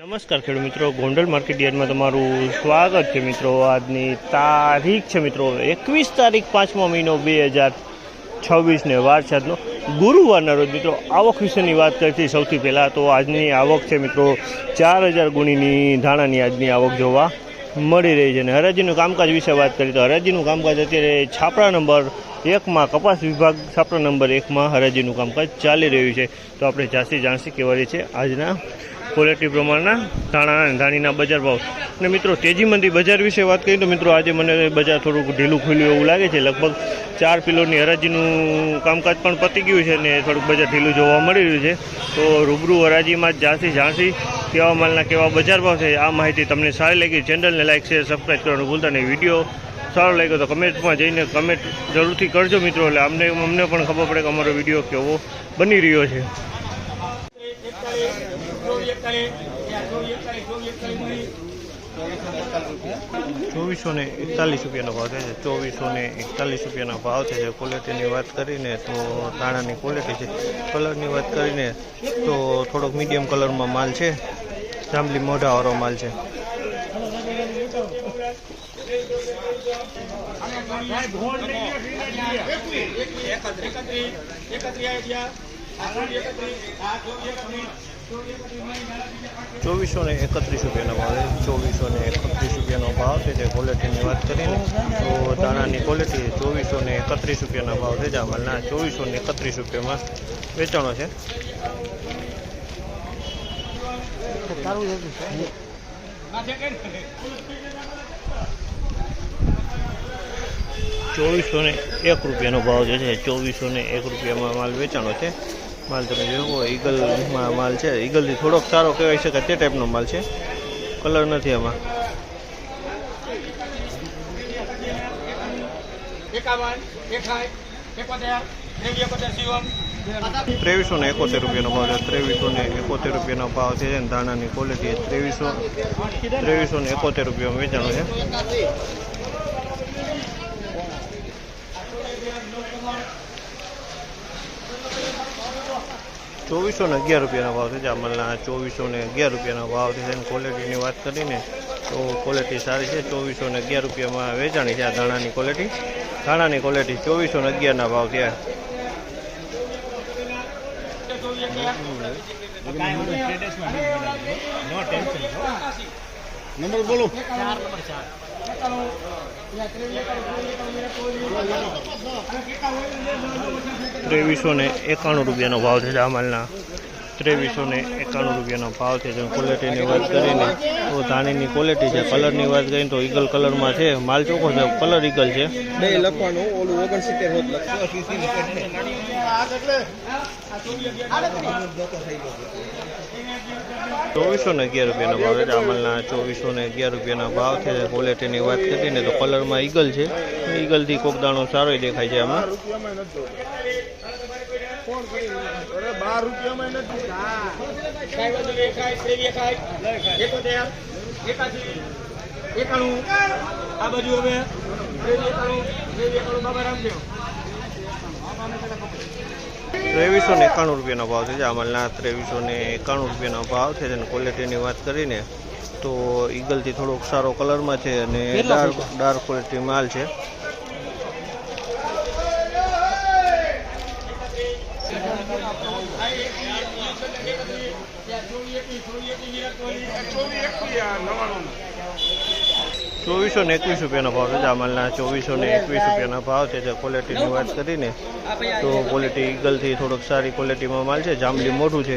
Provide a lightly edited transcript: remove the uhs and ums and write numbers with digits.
નમસ્કાર ખેડૂત મિત્રો, ગોંડલ માર્કેટ યાર્ડમાં તમારું સ્વાગત છે મિત્રો। આજની તારીખ છે મિત્રો 21 તારીખ 5મો મહિનો 2026 ને વાર છે આજનો ગુરુવારના રોજ મિત્રો। આવક વિશેની વાત કરતી સૌથી પહેલાં તો આજની આવક છે મિત્રો 4000 ગુણીની ધાણાની આજની આવક જોવા મળી રહી છે। અને હરાજીનું કામકાજ વિશે વાત કરીએ તો હરાજીનું કામકાજ અત્યારે છાપરા નંબર 1માં કપાસ વિભાગ છાપરા નંબર 1માં હરાજીનું કામકાજ ચાલી રહ્યું છે। તો આપણે જાણસી કેવા રહી છે આજના ક્વોલિટી પ્રમાણના ધાણા અને ધાણીના બજાર ભાવ। અને મિત્રો તેજી મંદી બજાર વિશે વાત કરીએ તો મિત્રો આજે મને બજાર થોડુંક ઢીલું ખુલ્યું એવું લાગે છે। લગભગ 4 કિલોની હરાજીનું કામકાજ પણ પતી ગયું છે અને થોડુંક બજાર ઢીલું જોવા મળી રહ્યું છે। તો રૂબરૂ હરાજીમાં જાણસી કેવા માલના કેવા બજાર ભાવ છે આ માહિતી તમને સારી લાગી ચેનલને લાઇક શેર સબસ્ક્રાઈબ કરવાનું ભૂલતા નહીં। વિડીયો સારો લાગ્યો તો કમેન્ટમાં જઈને કમેન્ટ જરૂરથી કરજો મિત્રો, એટલે અમને પણ ખબર પડે કે અમારો વિડીયો કેવો બની રહ્યો છે। 2441 રૂપિયાનો ભાવ થાય છે। 2441 રૂપિયાનો ભાવ થાય છે। ક્વોલિટીની વાત કરીને તો ધાણાની ક્વોલિટી છે। કલરની વાત કરીને તો થોડોક મીડિયમ કલરમાં માલ છે, જાંબલી મોઢાવાળો માલ છે। 2431 રૂપિયાનો ભાવ છે। 2431 રૂપિયાનો ભાવ છે જે ક્વોલિટીની વાત કરીને તો દાણાની ક્વોલિટી 2431 રૂપિયાના ભાવ છે। આ માલના 2431 રૂપિયામાં વેચાણો છે। 2401 રૂપિયાનો ભાવ જે છે 2401 રૂપિયામાં માલ વેચાણો છે। માલ તમે જોવો ઈગલમાં માલ છે, ઈગલથી થોડોક સારો કહેવાય શકે તે ટાઈપનો માલ છે, કલર નથી આમાં। 2371 રૂપિયાનો ભાવ છે। 2371 રૂપિયાનો ભાવ છે। ધાણાની ક્વોલિટી 2371 રૂપિયામાં વેચાણો છે। 2411 રૂપિયાનો ભાવ છે। આ માલના 2411 રૂપિયાનો ભાવ છે। ક્વોલિટીની વાત કરીને તો ક્વોલિટી સારી છે। 2411 રૂપિયામાં વેચાણી છે આ ધાણાની ક્વોલિટી। ધાણાની ક્વોલિટી 2411ના ભાવ છે। નંબર બોલો। 2391 રૂપિયાનો ભાવ છે। આ માલના 2391 રૂપિયાનો ભાવ છે। ક્વોલિટીની વાત કરીને તો ધાણીની ક્વોલિટી છે। કલરની વાત કરીને તો ઈગલ કલરમાં છે, માલ ચોખ્ખો છે, કલર ઈગલ છે। 2411 રૂપિયાનો ભાવ છે। આ માલના 2411 રૂપિયાનો ભાવ છે। ક્વોલિટીની વાત કરીને તો કલરમાં ઈગલ છે, ઈગલથી કોક દાણો સારો દેખાય છે આમાં। 2391 રૂપિયાનો ભાવ છે। આ માલના 2391 રૂપિયાનો ભાવ છે। ક્વોલિટીની વાત કરીને તો ઈગલથી થોડોક સારો કલરમાં છે અને ડાર્ક ક્વોલિટી માલ છે। 2421 રૂપિયાનો ભાવ છે। આ માલના 2421 રૂપિયાના ભાવ છે। ક્વોલિટીની વાત કરીને તો ક્વોલિટી ઈગલથી થોડોક સારી ક્વોલિટીમાં માલ છે, જાંબલી મોઢું છે।